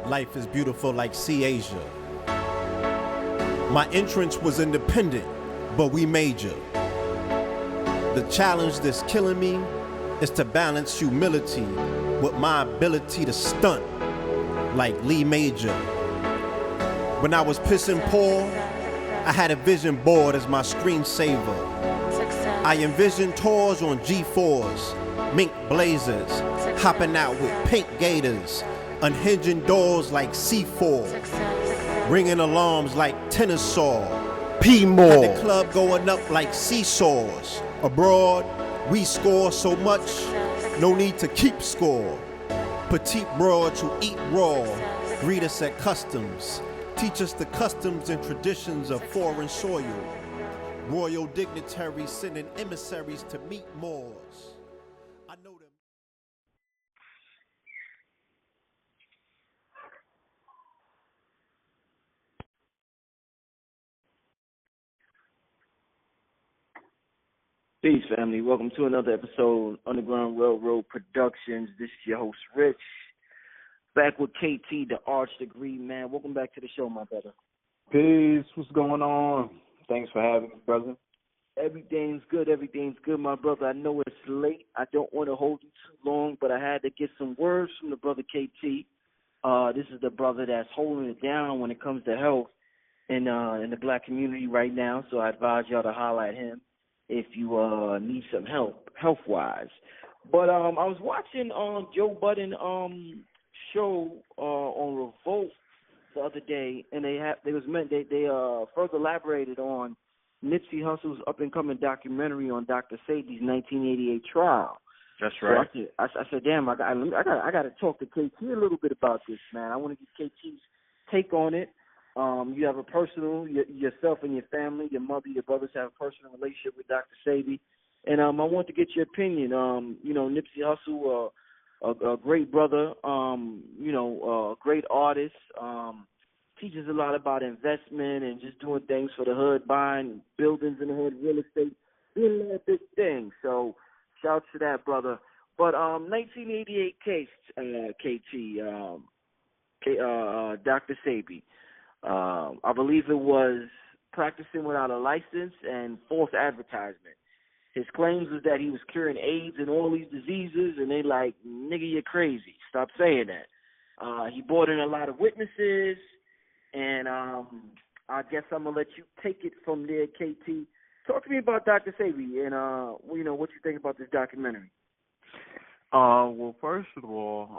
Life is beautiful like Sea Asia. My entrance was independent, but we major. The challenge that's killing me is to balance humility with my ability to stunt like Lee Major. When I was pissing poor, I had a vision board as my screensaver. I envisioned tours on G4s, mink blazers, hopping out with pink gators, unhinging doors like C4, ringing alarms like tennis saw. P-more. Had the club going up like seesaws. Abroad, we score so much, no need to keep score. Petite broads who eat raw, greet us at customs, teach us the customs and traditions of foreign soil. Royal dignitaries sending emissaries to meet Moors. I know them. Peace, family. Welcome to another episode of Underground Railroad Productions. This is your host, Rich. Back with KT, the Arch Degree Man. Welcome back to the show, my brother. Peace. What's going on? Thanks for having me, brother. Everything's good, my brother. I know it's late. I don't want to hold you too long, but I had to get some words from the brother KT. This is the brother that's holding it down when it comes to health in the black community right now, so I advise y'all to holler at him if you need some help, health-wise. But I was watching Joe Budden show on Revolt the other day, and they further elaborated on Nipsey Hussle's up-and-coming documentary on Dr. Sebi's 1988 trial. That's right. So I said, damn, I got to talk to KT a little bit about this, man. I want to get KT's take on it. You have a personal, yourself and your family, your mother, your brothers have a personal relationship with Dr. Sebi. And I want to get your opinion. Nipsey Hussle, a great brother, a great artist, teaches a lot about investment and just doing things for the hood, buying buildings in the hood, real estate, doing a lot of big things. So shout to that, brother. But 1988 case, KT, Dr. Sebi. I believe it was practicing without a license and false advertisement. His claims was that he was curing AIDS and all these diseases, and they like, nigga, you're crazy. Stop saying that. He brought in a lot of witnesses, and I guess I'm going to let you take it from there, KT. Talk to me about Dr. Sebi and, what you think about this documentary. Well, first of all,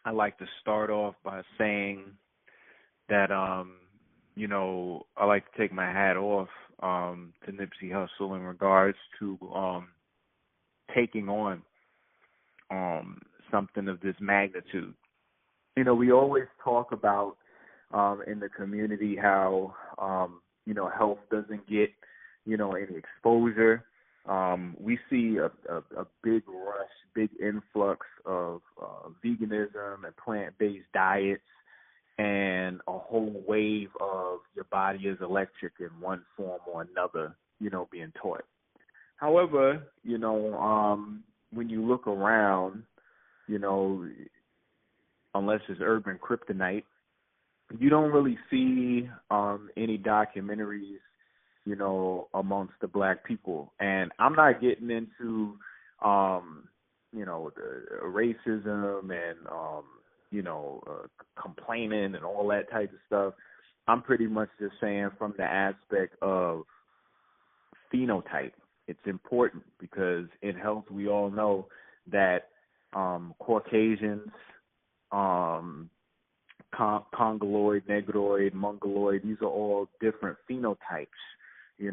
I'd like to start off by saying that, I like to take my hat off to Nipsey Hussle in regards to taking on something of this magnitude. We always talk about in the community how, health doesn't get, any exposure. We see a big rush, big influx of veganism and plant-based diets, and a whole wave of your body is electric in one form or another, being taught. However, when you look around, unless it's urban kryptonite, you don't really see any documentaries, amongst the black people. And I'm not getting into, the racism and, complaining and all that type of stuff. I'm pretty much just saying from the aspect of phenotype. It's important because in health we all know that Caucasians, Congoloid, Negroid, Mongoloid, these are all different phenotypes. You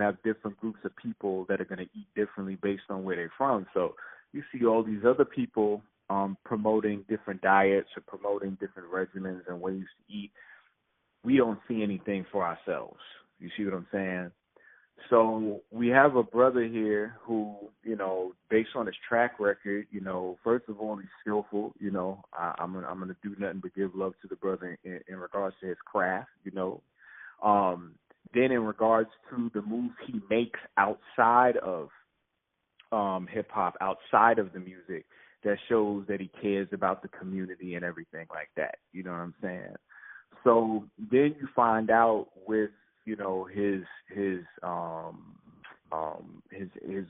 have different groups of people that are going to eat differently based on where they're from. So you see all these other people promoting different diets or promoting different regimens and ways to eat. We don't see anything for ourselves. You see what I'm saying? So we have a brother here who, based on his track record, first of all, he's skillful. I'm gonna do nothing but give love to the brother in regards to his craft. Then in regards to the moves he makes outside of hip hop, outside of the music, that shows that he cares about the community and everything like that. You know what I'm saying? So then you find out with, you know, his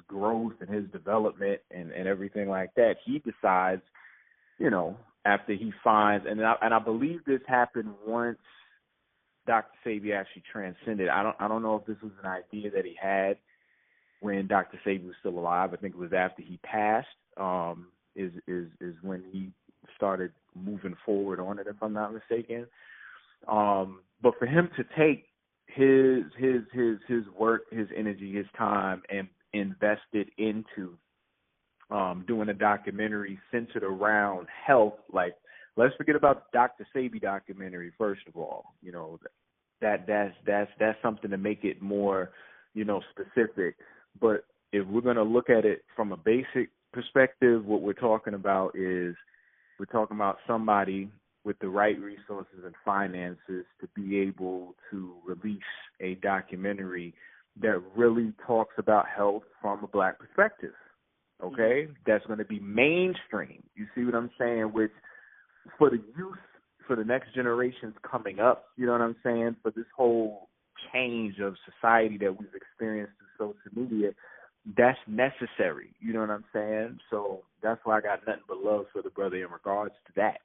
growth and his development and everything like that. He decides, you know, after he finds, and I believe this happened once Dr. Sebi actually transcended. I don't know if this was an idea that he had when Dr. Sebi was still alive. I think it was after he passed. Is when he started moving forward on it, if I'm not mistaken. But for him to take his work, his energy, his time, and invest it into doing a documentary centered around health, like, let's forget about the Dr. Sebi documentary, first of all. You know, that's something to make it more, you know, specific. But if we're going to look at it from a basic perspective, what we're talking about is we're talking about somebody with the right resources and finances to be able to release a documentary that really talks about health from a Black perspective, okay? That's going to be mainstream. You see what I'm saying? Which, for the youth, for the next generations coming up, you know what I'm saying, for this whole change of society that we've experienced through social media, that's necessary. You know what I'm saying? So that's why I got nothing but love for the brother in regards to that,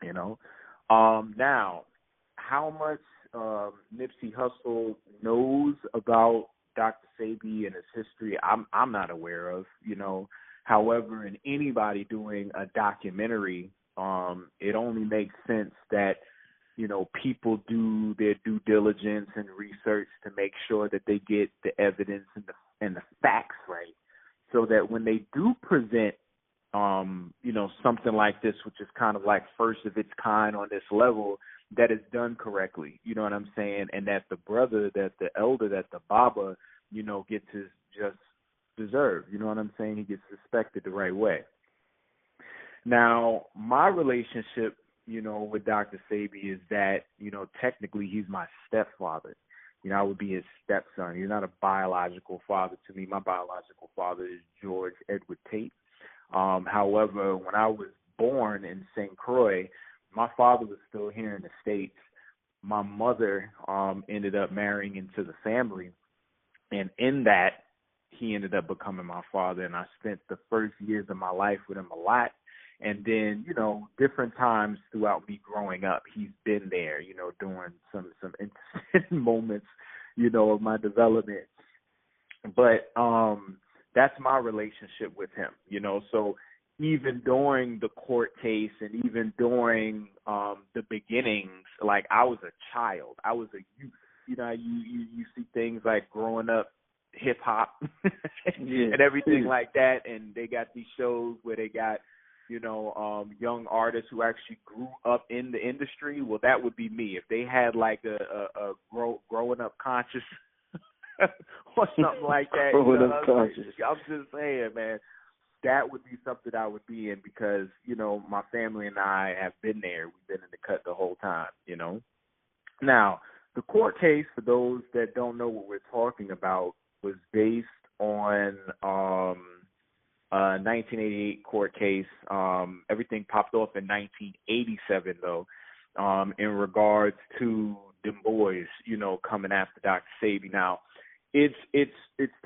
you know. Now, how much Nipsey Hussle knows about Dr. Sebi and his history, I'm not aware of, you know. However, in anybody doing a documentary, it only makes sense that, you know, people do their due diligence and research to make sure that they get the evidence and the facts right, so that when they do present, you know, something like this, which is kind of like first of its kind on this level, that is done correctly. You know what I'm saying? And that the brother, that the elder, that the Baba, you know, gets his just deserved. You know what I'm saying? He gets respected the right way. Now, my relationship, you know, with Dr. Sebi is that, you know, technically he's my stepfather. You know, I would be his stepson. He's not a biological father to me. My biological father is George Edward Tate. However, when I was born in St. Croix, my father was still here in the States. My mother ended up marrying into the family, and in that, he ended up becoming my father, and I spent the first years of my life with him a lot. And then, you know, different times throughout me growing up, he's been there, you know, during some interesting moments, you know, of my development. But that's my relationship with him, you know. So even during the court case and even during the beginnings, like, I was a child. I was a youth. You know, you see things like growing up, hip hop and everything like that. And they got these shows where they got, you know, young artists who actually grew up in the industry. Well, that would be me. If they had like a growing up conscious or something like that. Growing up conscious. I'm just saying, man, that would be something I would be in, because, you know, my family and I have been there. We've been in the cut the whole time, you know. Now, the court case, for those that don't know what we're talking about, was based on 1988 court case. Everything popped off in 1987, though, in regards to them boys, you know, coming after Dr. Sebi. Now, it's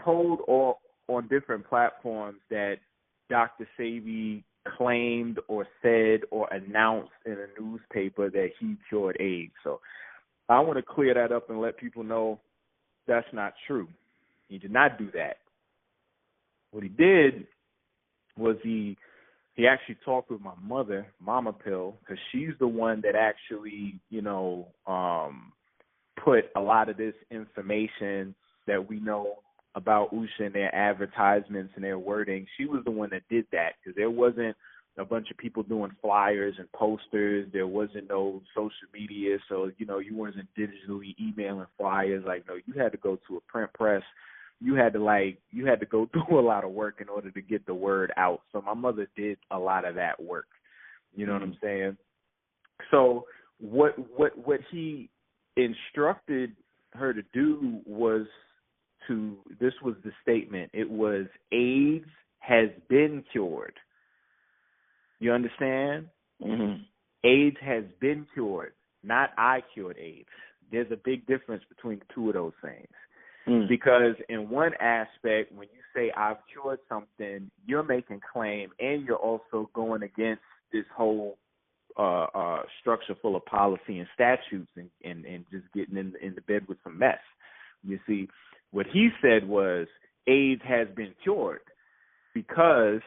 told all on different platforms that Dr. Sebi claimed or said or announced in a newspaper that he cured AIDS. So I want to clear that up and let people know that's not true. He did not do that. What he did was he actually talked with my mother, Mama Pill, because she's the one that actually, you know, put a lot of this information that we know about Usha and their advertisements and their wording. She was the one that did that, because there wasn't a bunch of people doing flyers and posters. There wasn't no social media, so, you know, you wasn't digitally emailing flyers. Like, no, you had to go to a print press. You had to go through a lot of work in order to get the word out. So my mother did a lot of that work. You know what I'm saying? So what he instructed her to do was this was the statement. It was, AIDS has been cured. You understand? Mm-hmm. AIDS has been cured, not I cured AIDS. There's a big difference between the two of those things. Because in one aspect, when you say I've cured something, you're making claim and you're also going against this whole structure full of policy and statutes and just getting in the bed with some mess. You see, what he said was AIDS has been cured because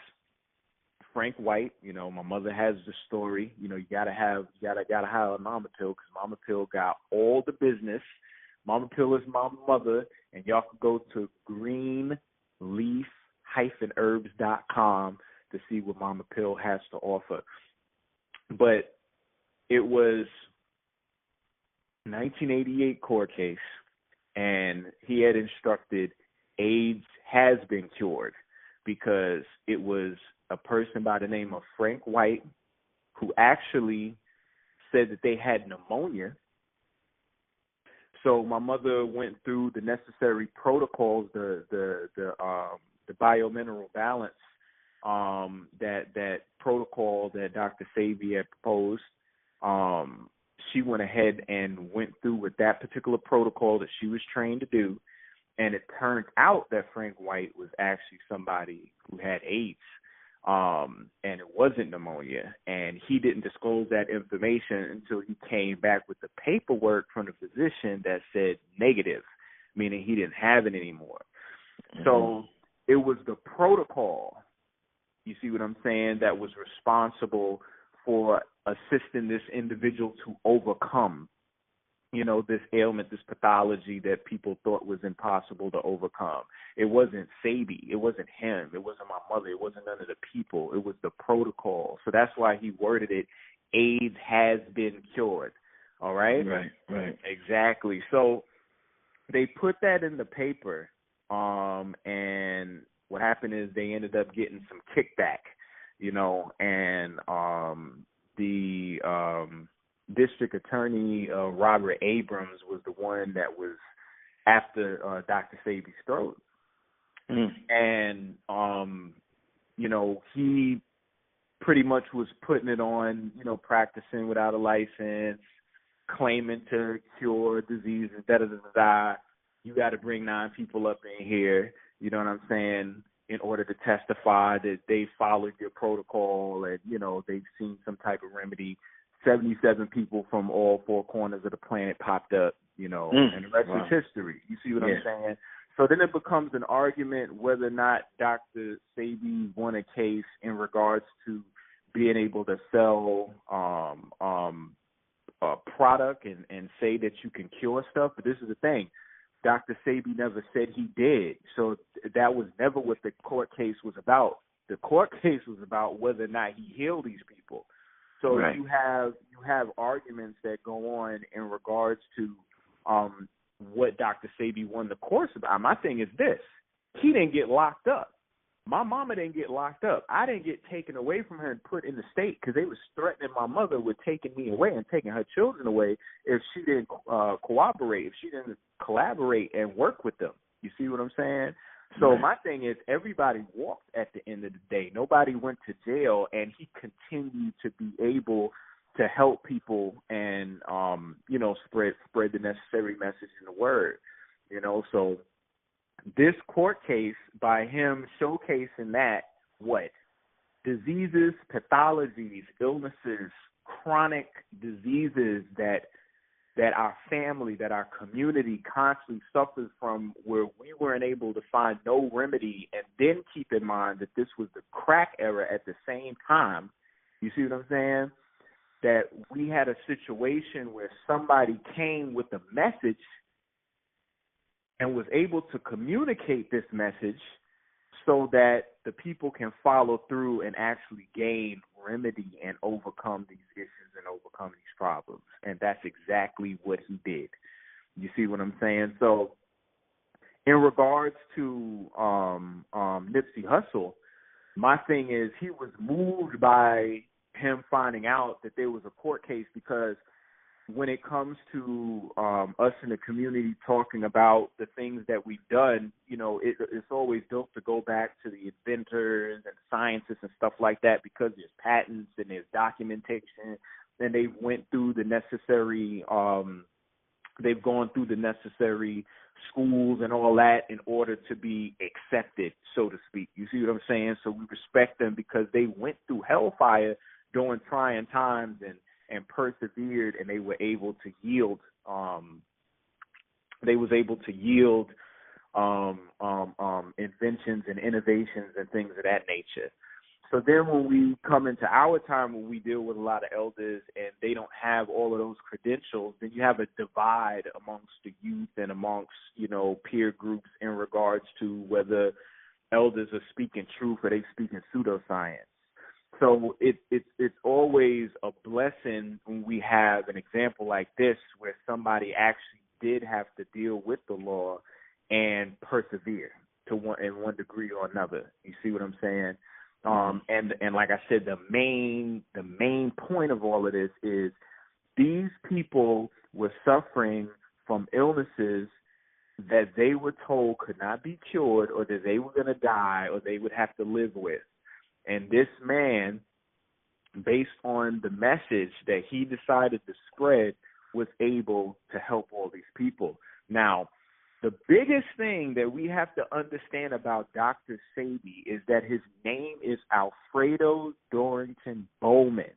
Frank White, you know, my mother has the story. You know, you gotta have a Mama Pill because Mama Pill got all the business. Mama Pill is my mother, and y'all can go to greenleaf-herbs.com to see what Mama Pill has to offer. But it was 1988 court case, and he had instructed AIDS has been cured because it was a person by the name of Frank White who actually said that they had pneumonia. So my mother went through the necessary protocols, the biomineral balance, that protocol that Dr. Sebi had proposed. She went ahead and went through with that particular protocol that she was trained to do, and it turned out that Frank White was actually somebody who had AIDS. And it wasn't pneumonia, and he didn't disclose that information until he came back with the paperwork from the physician that said negative, meaning he didn't have it anymore. Mm-hmm. So it was the protocol, you see what I'm saying, that was responsible for assisting this individual to overcome, you know, this ailment, this pathology that people thought was impossible to overcome. It wasn't Sebi. It wasn't him. It wasn't my mother. It wasn't none of the people. It was the protocol. So that's why he worded it, AIDS has been cured. All right? Right. Exactly. So they put that in the paper, and what happened is they ended up getting some kickback, you know, and the district attorney, Robert Abrams, was the one that was after Dr. Sebi's throat. And, you know, he pretty much was putting it on, you know, practicing without a license, claiming to cure diseases, da-da-da-da-da. You got to bring 9 people up in here, you know what I'm saying, in order to testify that they followed your protocol and, you know, they've seen some type of remedy. 77 people from all 4 corners of the planet popped up, you know, and the rest is history. You see what I'm saying? So then it becomes an argument whether or not Dr. Sebi won a case in regards to being able to sell a product and say that you can cure stuff. But this is the thing. Dr. Sebi never said he did. So that was never what the court case was about. The court case was about whether or not he healed these people. So you have arguments that go on in regards to what Dr. Sebi won the course about. My thing is this. He didn't get locked up. My mama didn't get locked up. I didn't get taken away from her and put in the state because they was threatening my mother with taking me away and taking her children away if she didn't cooperate, if she didn't collaborate and work with them. You see what I'm saying? So my thing is everybody walked at the end of the day. Nobody went to jail, and he continued to be able to help people and, you know, spread the necessary message in the word, you know. So this court case, by him showcasing that, what? Diseases, pathologies, illnesses, chronic diseases that our family, that our community constantly suffers from, where we weren't able to find no remedy, and then keep in mind that this was the crack era at the same time. You see what I'm saying? That we had a situation where somebody came with a message and was able to communicate this message so that the people can follow through and actually gain remedy and overcome these issues and overcome these problems. And that's exactly what he did. You see what I'm saying? So in regards to Nipsey Hussle, my thing is he was moved by him finding out that there was a court case, because when it comes to us in the community talking about the things that we've done, you know, it's always dope to go back to the inventors and scientists and stuff like that, because there's patents and there's documentation, and they went through the necessary, they've gone through the necessary schools and all that in order to be accepted, so to speak. You see what I'm saying? So we respect them because they went through hellfire during trying times and persevered, and they were able to yield. Inventions and innovations and things of that nature. So then when we come into our time when we deal with a lot of elders and they don't have all of those credentials, then you have a divide amongst the youth and amongst, you know, peer groups in regards to whether elders are speaking truth or they speaking pseudoscience. So it's always a blessing when we have an example like this where somebody actually did have to deal with the law and persevere to one degree or another. You see what I'm saying? And like I said, the main point of all of this is these people were suffering from illnesses that they were told could not be cured, or that they were going to die, or they would have to live with. And this man, based on the message that he decided to spread, was able to help all these people. Now, the biggest thing that we have to understand about Dr. Sebi is that his name is Alfredo Dorrington Bowman,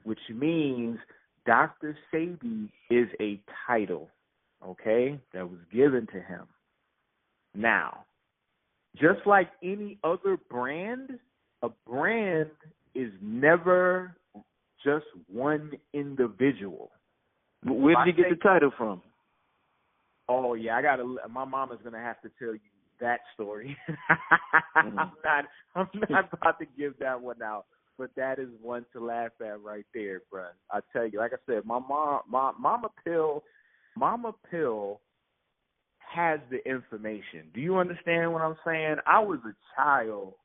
which means Dr. Sebi is a title, okay, that was given to him. Now, just like any other brand, a brand is never just one individual. Where did you get the title from? Oh yeah, my mama's gonna have to tell you that story. I'm not about to give that one out, but that is one to laugh at right there, bro. I tell you, like I said, Mama Pill has the information. Do you understand what I'm saying? I was a child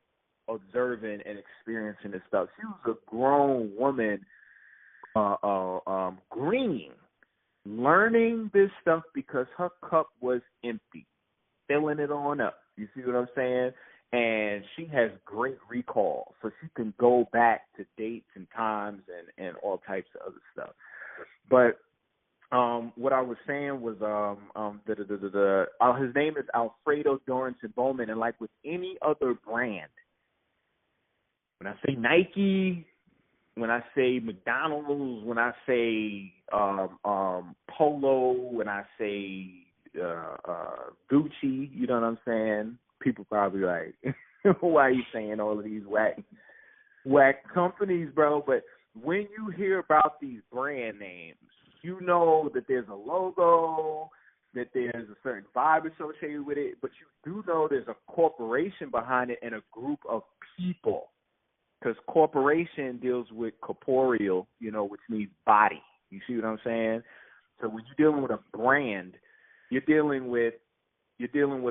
observing and experiencing this stuff. She was a grown woman, green, learning this stuff because her cup was empty, filling it on up. You see what I'm saying? And she has great recall, so she can go back to dates and times and all types of other stuff. But what I was saying was his name is Alfredo Dorrington Bowman, and like with any other brand, when I say Nike, when I say McDonald's, when I say Polo, when I say Gucci, you know what I'm saying? People probably like, why are you saying all of these whack companies, bro? But when you hear about these brand names, you know that there's a logo, that there's a certain vibe associated with it, but you do know there's a corporation behind it and a group of people. Because corporation deals with corporeal, you know, which means body. You see what I'm saying? So when you're dealing with a brand, you're dealing with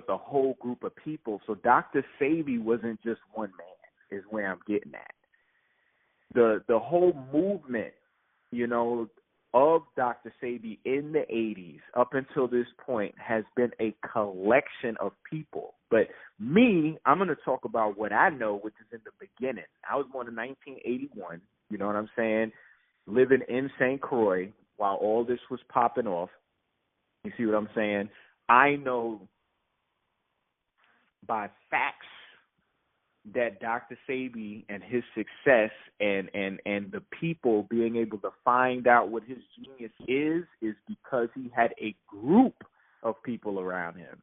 a whole group of people. So Dr. Sebi wasn't just one man, is where I'm getting at. The whole movement, you know, of Dr. Sebi in the 80s up until this point has been a collection of people. But me, I'm going to talk about what I know, which is in the beginning. I was born in 1981, you know what I'm saying, living in St. Croix while all this was popping off. You see what I'm saying? I know by facts that Dr. Sebi and his success and the people being able to find out what his genius is because he had a group of people around him.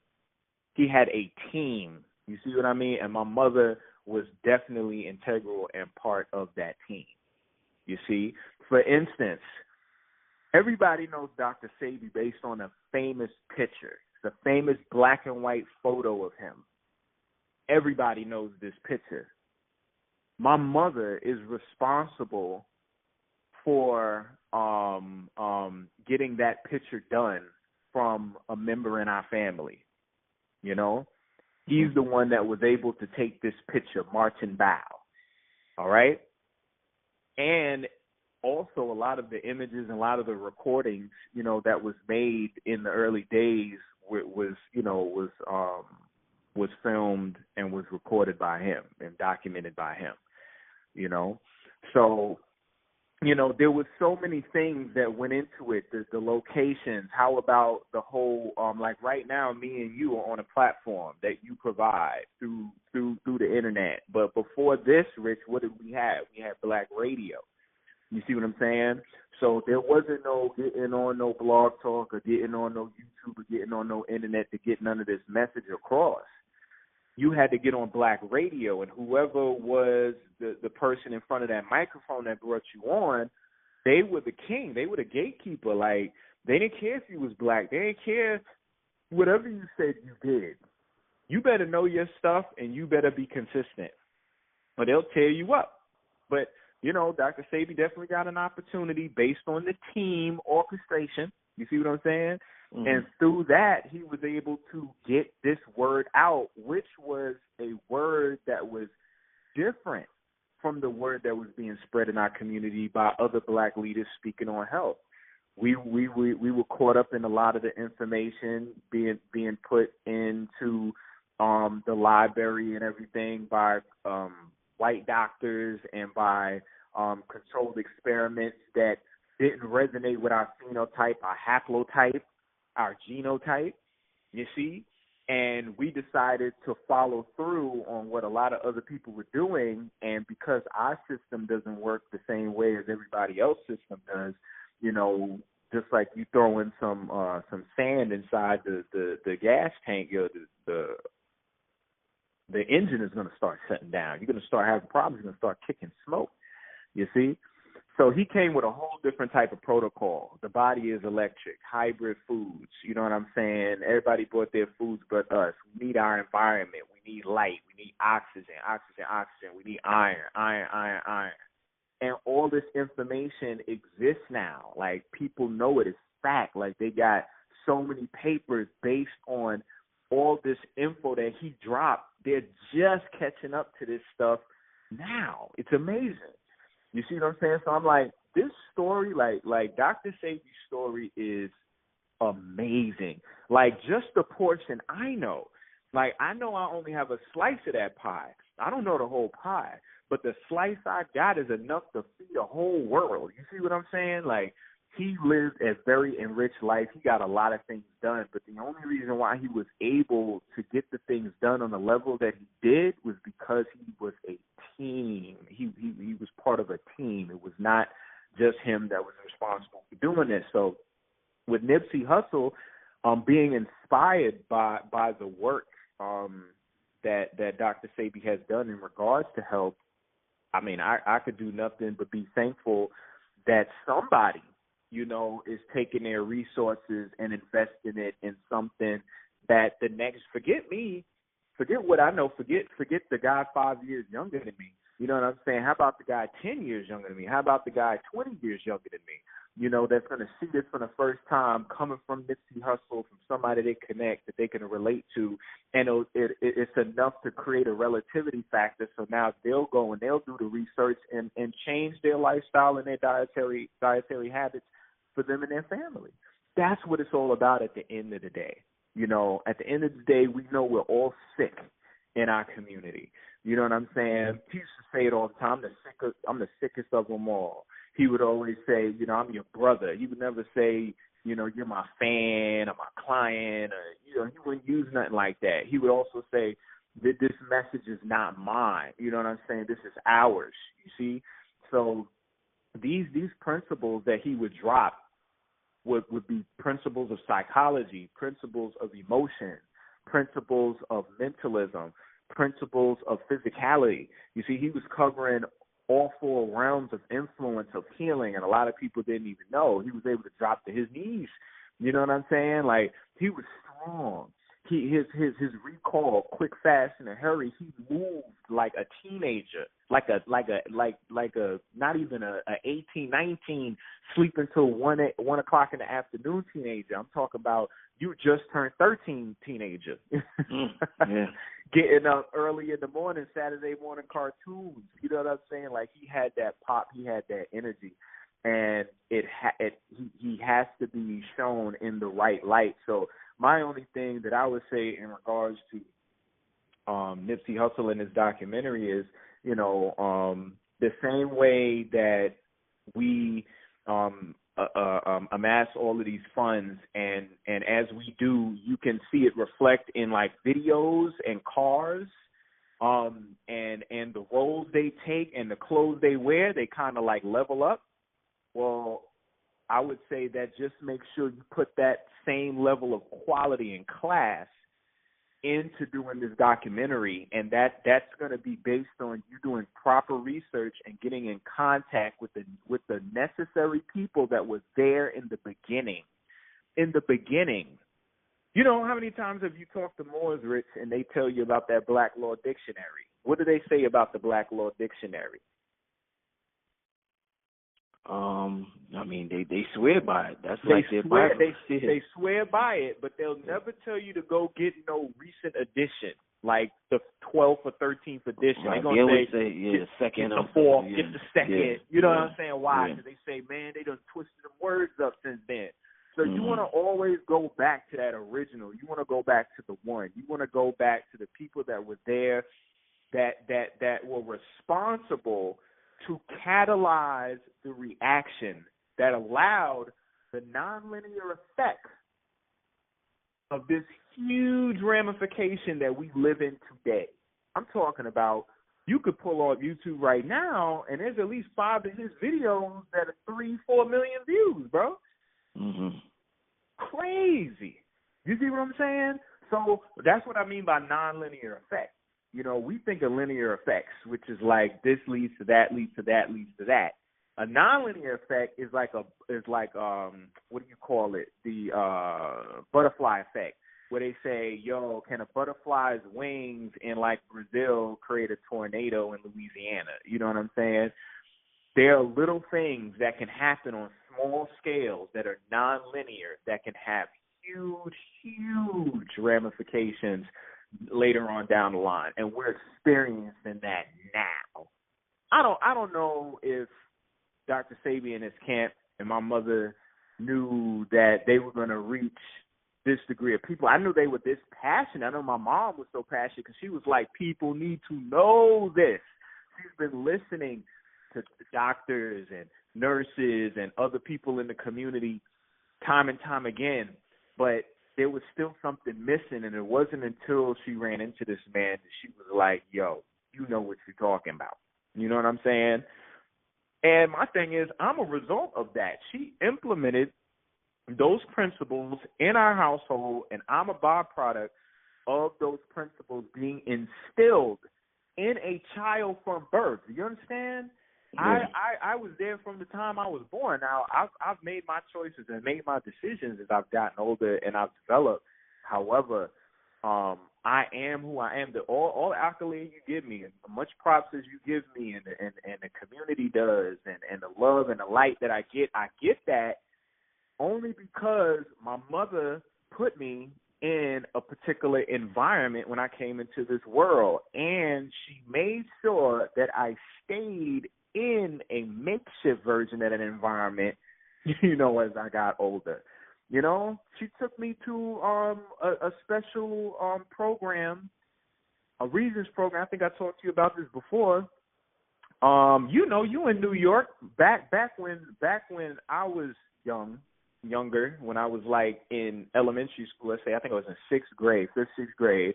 He had a team. You see what I mean? And my mother was definitely integral and part of that team. You see? For instance, everybody knows Dr. Sebi based on a famous picture. It's a famous black and white photo of him. Everybody knows this picture. My mother is responsible for getting that picture done from a member in our family. You know, he's the one that was able to take this picture, march and bow. All right. And also a lot of the images and a lot of the recordings, that was made in the early days was filmed and was recorded by him and documented by him, So, there was so many things that went into it, the locations. How about the whole, like right now, me and you are on a platform that you provide through the internet. But before this, Rich, what did we have? We had Black Radio. You see what I'm saying? So there wasn't no getting on no Blog Talk or getting on no YouTube or getting on no internet to get none of this message across. You had to get on Black Radio, and whoever was the person in front of that microphone that brought you on, they were the king. They were the gatekeeper. Like, they didn't care if you was black. They didn't care whatever you said you did. You better know your stuff, and you better be consistent, or they'll tear you up. But, Dr. Sebi definitely got an opportunity based on the team orchestration. You see what I'm saying? Mm-hmm. And through that, he was able to get this word out, which was a word that was different from the word that was being spread in our community by other black leaders speaking on health. We were caught up in a lot of the information being put into the library and everything by white doctors and by controlled experiments that didn't resonate with our phenotype, our haplotype, our genotype, you see, and we decided to follow through on what a lot of other people were doing, and because our system doesn't work the same way as everybody else's system does, just like you throw in some sand inside the gas tank, the engine is going to start shutting down. You're going to start having problems. You're going to start kicking smoke, you see. So he came with a whole different type of protocol. The body is electric, hybrid foods. You know what I'm saying? Everybody brought their foods but us. We need our environment. We need light. We need oxygen. We need iron. And all this information exists now. Like, people know it is fact. Like, they got so many papers based on all this info that he dropped. They're just catching up to this stuff now. It's amazing. You see what I'm saying? So I'm like, this story, like Dr. Sebi's story is amazing. Like, just the portion I know. Like, I know I only have a slice of that pie. I don't know the whole pie. But the slice I got is enough to feed a whole world. You see what I'm saying? Like, he lived a very enriched life. He got a lot of things done. But the only reason why he was able to get the things done on the level that he did was because he was a team. He was part of a team. It was not just him that was responsible for doing this. So with Nipsey Hussle, being inspired by the work that Dr. Sebi has done in regards to health, I mean, I could do nothing but be thankful that somebody, is taking their resources and investing it in something that the next, forget what I know, forget the guy 5 years younger than me. You know what I'm saying? How about the guy 10 years younger than me? How about the guy 20 years younger than me? That's going to see this for the first time coming from Nipsey Hussle, from somebody they connect, that they can relate to. And it's enough to create a relativity factor. So now they'll go and they'll do the research and change their lifestyle and their dietary habits for them and their family. That's what it's all about at the end of the day. At the end of the day, we know we're all sick in our community. You know what I'm saying? He used to say it all the time, I'm the sickest of them all. He would always say, I'm your brother. He would never say, you're my fan or my client, or, he wouldn't use nothing like that. He would also say that this message is not mine. You know what I'm saying? This is ours, you see? So these principles that he would drop would be principles of psychology, principles of emotion, principles of mentalism, principles of physicality. You see, he was covering all four realms of influence of healing, and a lot of people didn't even know. He was able to drop to his knees. You know what I'm saying? Like, he was strong. His recall, quick, fast, in a hurry. He moved like a teenager, like a not even a 18, 19, sleep until 1 o'clock in the afternoon teenager. I'm talking about you just turned 13 teenager. Yeah. Getting up early in the morning, Saturday morning cartoons. You know what I'm saying? Like, he had that pop, he had that energy. and he has to be shown in the right light. So my only thing that I would say in regards to Nipsey Hussle in his documentary is, the same way that we amass all of these funds, and as we do, you can see it reflect in like videos and cars, and the roles they take and the clothes they wear, they kind of like level up. Well, I would say that just make sure you put that same level of quality and class into doing this documentary, and that's going to be based on you doing proper research and getting in contact with the necessary people that were there in the beginning. In the beginning, how many times have you talked to Moors, Rich, and they tell you about that Black Law Dictionary? What do they say about the Black Law Dictionary? They swear by it. That's like their Bible. They swear by it, but they'll never tell you to go get no recent edition, like the 12th or 13th edition. Right. They're going to say the second, get the fourth, get the second. Yeah. You know what I'm saying? Why? Because they say, man, they done twisted the words up since then. So you want to always go back to that original. You want to go back to the one. You want to go back to the people that were there, that were responsible to catalyze the reaction that allowed the nonlinear effect of this huge ramification that we live in today. I'm talking about, you could pull on YouTube right now, and there's at least 5 of his videos that are 3-4 million views, bro. Mm-hmm. Crazy. You see what I'm saying? So that's what I mean by nonlinear effect. We think of linear effects, which is like this leads to that, leads to that, leads to that. A nonlinear effect is like what do you call it? The butterfly effect, where they say, yo, can a butterfly's wings in like Brazil create a tornado in Louisiana? You know what I'm saying? There are little things that can happen on small scales that are nonlinear that can have huge, huge ramifications later on down the line, and we're experiencing that now. I don't know if Dr. Sebi and his camp and my mother knew that they were going to reach this degree of people. I knew they were this passionate. I know my mom was so passionate because she was like, people need to know this. She's been listening to doctors and nurses and other people in the community time and time again, but there was still something missing, and it wasn't until she ran into this man that she was like, yo, you know what you're talking about. You know what I'm saying? And my thing is, I'm a result of that. She implemented those principles in our household, and I'm a byproduct of those principles being instilled in a child from birth. You understand? Yeah. I was there from the time I was born. Now, I've made my choices and made my decisions as I've gotten older and I've developed. However, I am who I am. All the accolades you give me, and as much props as you give me, and the community does, and the love and the light that I get that only because my mother put me in a particular environment when I came into this world, and she made sure that I stayed in a makeshift version of an environment, as I got older. She took me to a special program, a Reasons program. I think I talked to you about this before. You in New York back when I was younger, when I was like in elementary school. Let's say I think I was in 5th, 6th grade.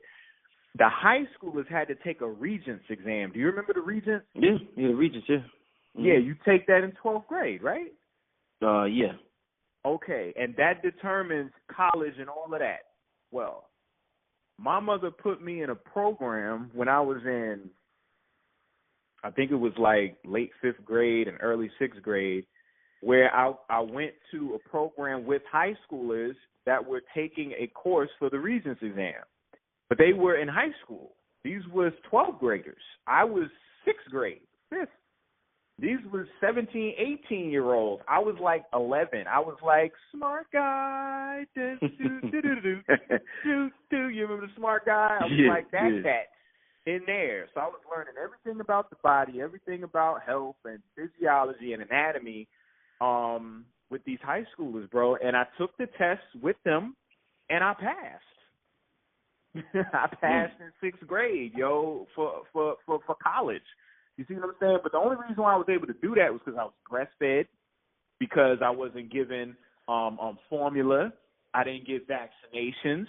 The high schoolers had to take a Regents exam. Do you remember the Regents? Yeah, Regents, yeah. Mm-hmm. Yeah, you take that in 12th grade, right? Yeah. Okay, and that determines college and all of that. Well, my mother put me in a program when I was in, I think it was like late 5th grade and early 6th grade, where I went to a program with high schoolers that were taking a course for the Regents exam. But they were in high school. These was 12th graders. I was 6th grade, 5th. These were 17, 18-year-olds. I was like 11. I was like, smart guy. You remember the smart guy? I was like that in there. So I was learning everything about the body, everything about health and physiology and anatomy with these high schoolers, bro, and I took the test with them, and I passed. I passed in 6th grade, for college. You see what I'm saying? But the only reason why I was able to do that was because I was breastfed, because I wasn't given formula. I didn't get vaccinations.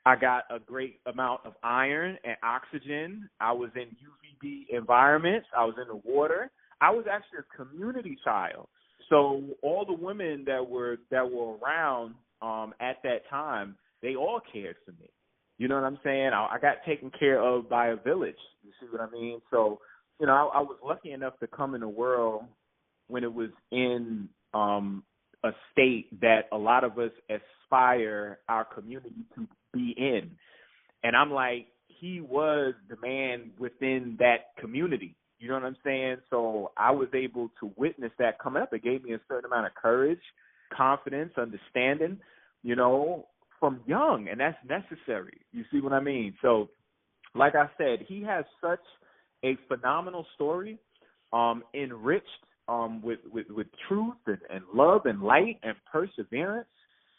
I got a great amount of iron and oxygen. I was in UVB environments. I was in the water. I was actually a community child. So all the women that were around at that time, they all cared for me. You know what I'm saying? I got taken care of by a village. You see what I mean? So, I was lucky enough to come in the world when it was in a state that a lot of us aspire our community to be in. And I'm like, he was the man within that community. You know what I'm saying? So I was able to witness that coming up. It gave me a certain amount of courage, confidence, understanding, from young, and that's necessary. You see what I mean? So, like I said, he has such a phenomenal story, enriched with truth and love and light and perseverance.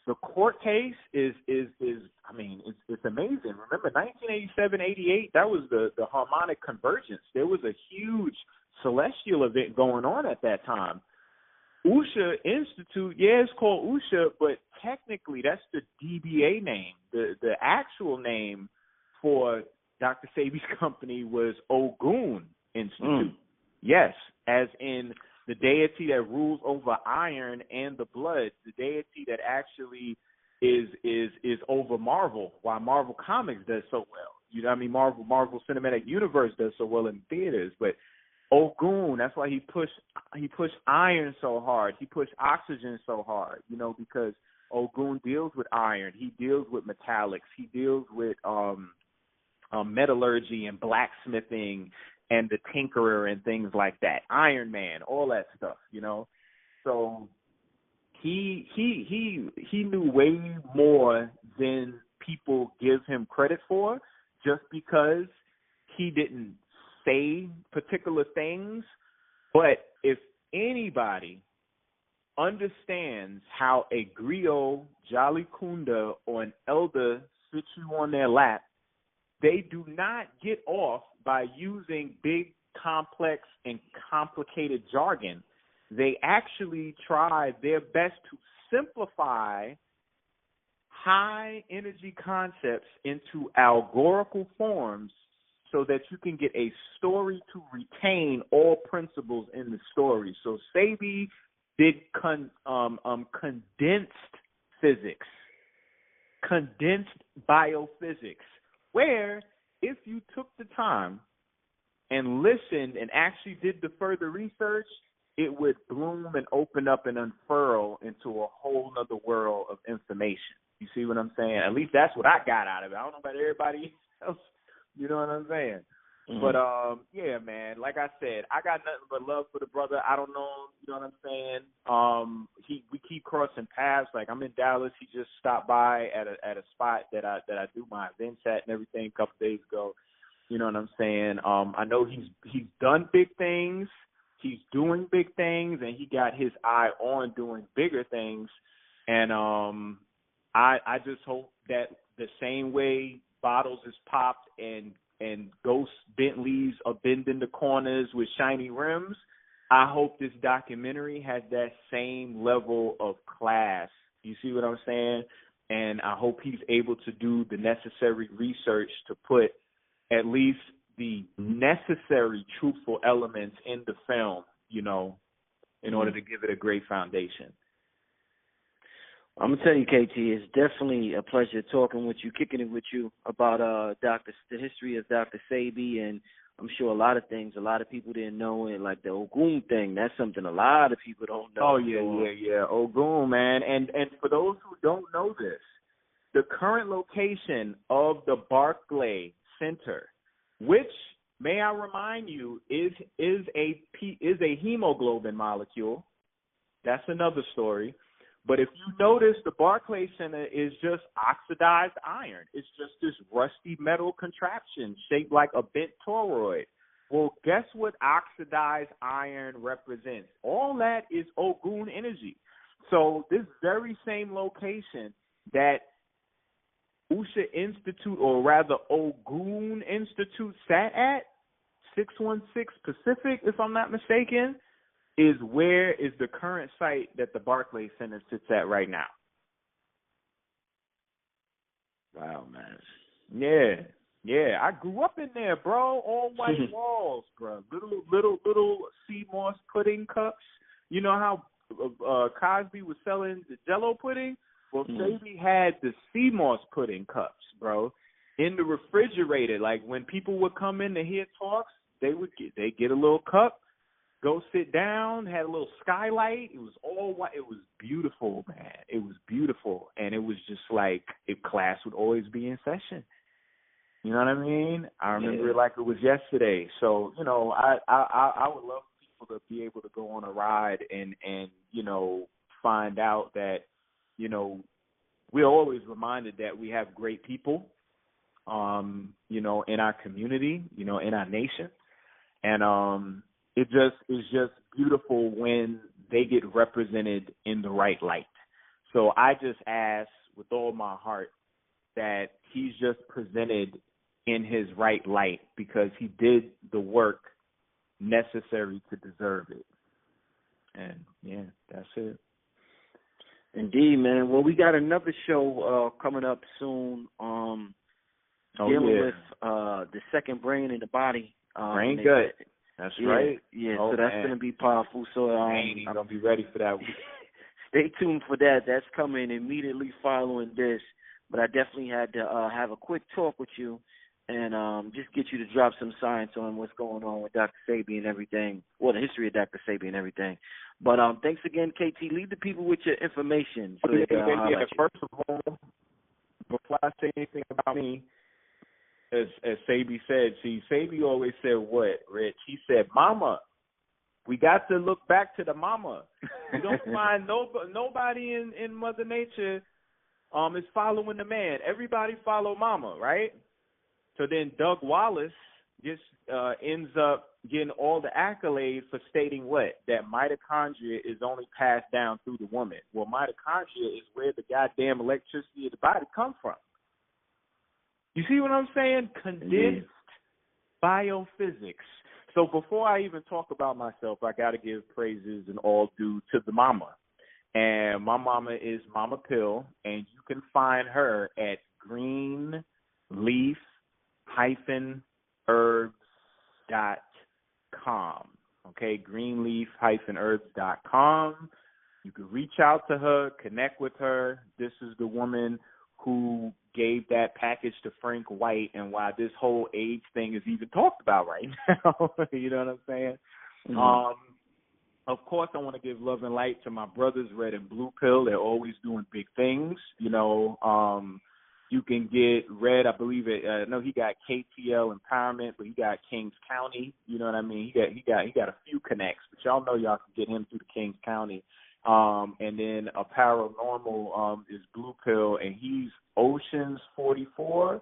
The court case is I mean, it's amazing. Remember, 1987, 88, that was the harmonic convergence. There was a huge celestial event going on at that time. Usha Institute, yeah, it's called Usha, but technically that's the DBA name. The actual name for Dr. Sebi's company was Ogun Institute. Yes, as in the deity that rules over iron and the blood, the deity that actually is over Marvel, why Marvel Comics does so well. You know what I mean? Marvel Cinematic Universe does so well in theaters, but Ogun, that's why he pushed iron so hard. He pushed oxygen so hard, because Ogun deals with iron. He deals with metallics. He deals with metallurgy and blacksmithing and the tinkerer and things like that. Iron Man, all that stuff, So he knew way more than people give him credit for, just because he didn't say particular things. But if anybody understands how a griot, Jolly Kunda, or an elder sit you on their lap, they do not get off by using big, complex, and complicated jargon. They actually try their best to simplify high energy concepts into allegorical forms so that you can get a story to retain all principles in the story. So Sebi did condensed physics, condensed biophysics, where if you took the time and listened and actually did the further research, it would bloom and open up and unfurl into a whole other world of information. You see what I'm saying? At least that's what I got out of it. I don't know about everybody else. You know what I'm saying? Mm-hmm. But, yeah, man, like I said, I got nothing but love for the brother. I don't know, you know what I'm saying? We keep crossing paths. Like, I'm in Dallas. He just stopped by at a spot that I do my events at and everything a couple days ago. You know what I'm saying? I know he's done big things. He's doing big things, and he got his eye on doing bigger things. And I just hope that the same way bottles is popped and ghost Bentleys are bending the corners with shiny rims, I hope this documentary has that same level of class. You see what I'm saying? And I hope he's able to do the necessary research to put at least the necessary truthful elements in the film, in order to give it a great foundation. I'm going to tell you, KT, it's definitely a pleasure talking with you, kicking it with you about the history of Dr. Sebi, and I'm sure a lot of things a lot of people didn't know, and like the Ogun thing, that's something a lot of people don't know. Oh, yeah, Ogun, man. And for those who don't know this, the current location of the Barclay Center, which, may I remind you, is a hemoglobin molecule. That's another story. But if you notice, the Barclay Center is just oxidized iron. It's just this rusty metal contraption shaped like a bent toroid. Well, guess what oxidized iron represents? All that is Ogun energy. So this very same location that Usha Institute, or rather Ogun Institute, sat at, 616 Pacific, if I'm not mistaken, is where is the current site that the Barclays Center sits at right now. Wow, man. Yeah. I grew up in there, bro. All white walls, bro. Little sea moss pudding cups. You know how Cosby was selling the Jell-O pudding? Well, Sebi had the sea moss pudding cups, bro, in the refrigerator. Like when people would come in to hear talks, they get a little cup, go sit down, had a little skylight. It was all white. It was beautiful, man. It was beautiful, and it was just like class would always be in session. You know what I mean? I remember it like it was yesterday. So, you know, I would love for people to be able to go on a ride and you know, find out that, you know, we're always reminded that we have great people, you know, in our community, you know, in our nation. And it's just beautiful when they get represented in the right light. So I just ask with all my heart that he's just presented in his right light, because he did the work necessary to deserve it. And yeah, that's it. Indeed, man. Well, we got another show coming up soon, dealing with the second brain in the body. Brain gut. That's right. Yeah, so that's going to be powerful. So I'm going to be ready for that. Stay tuned for that. That's coming immediately following this. But I definitely had to have a quick talk with you and just get you to drop some science on what's going on with Dr. Sebi and everything, well, the history of Dr. Sebi and everything. But thanks again, KT. Leave the people with your information. So First of all, before I say anything about me, as Sebi said, Sebi always said what, Rich? He said, "Mama, we got to look back to the mama. You don't find nobody in Mother Nature is following the man. Everybody follow mama, right?" So then Doug Wallace just ends up getting all the accolades for stating what? That mitochondria is only passed down through the woman. Well, mitochondria is where the goddamn electricity of the body comes from. You see what I'm saying? Condensed biophysics. So before I even talk about myself, I got to give praises and all due to the mama. And my mama is Mama Pill, and you can find her at greenleaf-herbs.com. Okay, greenleaf-herbs.com. You can reach out to her, connect with her. This is the woman who gave that package to Frank White, and why this whole AIDS thing is even talked about right now. You know what I'm saying? Mm-hmm. Of course, I want to give love and light to my brothers, Red and Blue Pill. They're always doing big things. You know, you can get Red, I believe it. No, he got KTL Empowerment, but he got Kings County. You know what I mean? He got a few connects, but y'all know y'all can get him through the Kings County. And then a Paranormal is Blue Pill, and he's Oceans 44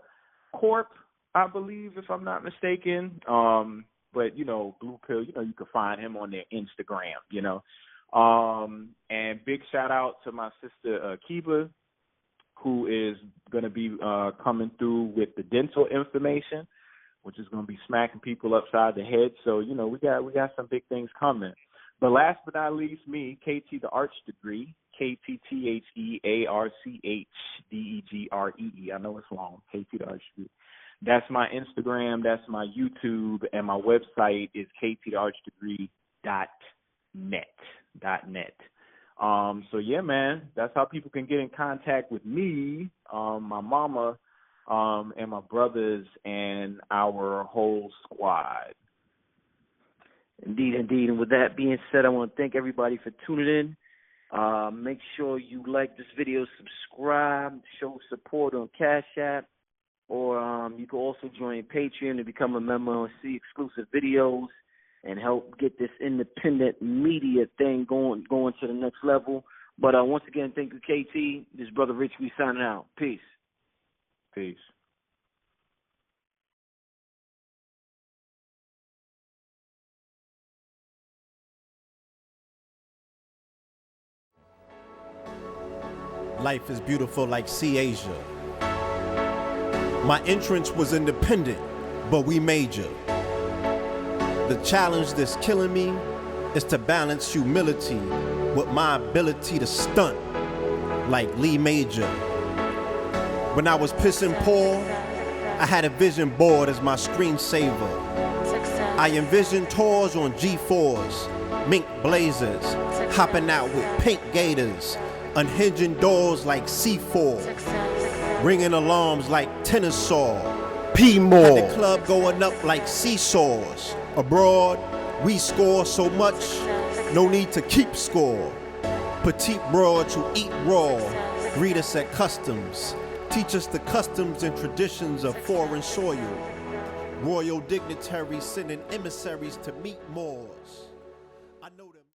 Corp, I believe, if I'm not mistaken. But, you know, Blue Pill, you know, you can find him on their Instagram, you know. And big shout out to my sister Kiba, who is going to be coming through with the dental information, which is going to be smacking people upside the head. So, you know, we got some big things coming. But last but not least, me, KT the Arch Degree, KTTHEARCHDEGREE. I know it's long, KT the Arch Degree. That's my Instagram, that's my YouTube, and my website is ktthearchdegree.net. So, yeah, man, that's how people can get in contact with me, my mama, and my brothers, and our whole squad. Indeed. And with that being said, I want to thank everybody for tuning in. Make sure you like this video, subscribe, show support on Cash App, or you can also join Patreon to become a member and see exclusive videos and help get this independent media thing going to the next level. But once again, thank you, KT. This is Brother Rich. We signing out. Peace. Peace. Life is beautiful like Sea Asia. My entrance was independent, but we major. The challenge that's killing me is to balance humility with my ability to stunt like Lee Major. When I was pissing poor, I had a vision board as my screensaver. I envisioned tours on G4s, mink blazers, hopping out with pink gators, unhinging doors like C4, ringing alarms like tennis saw. P-more. Had the club going up like seesaws. Abroad, we score so much, no need to keep score. Petite broads who eat raw, greet us at customs, teach us the customs and traditions of foreign soil. Royal dignitaries sending emissaries to meet Moors.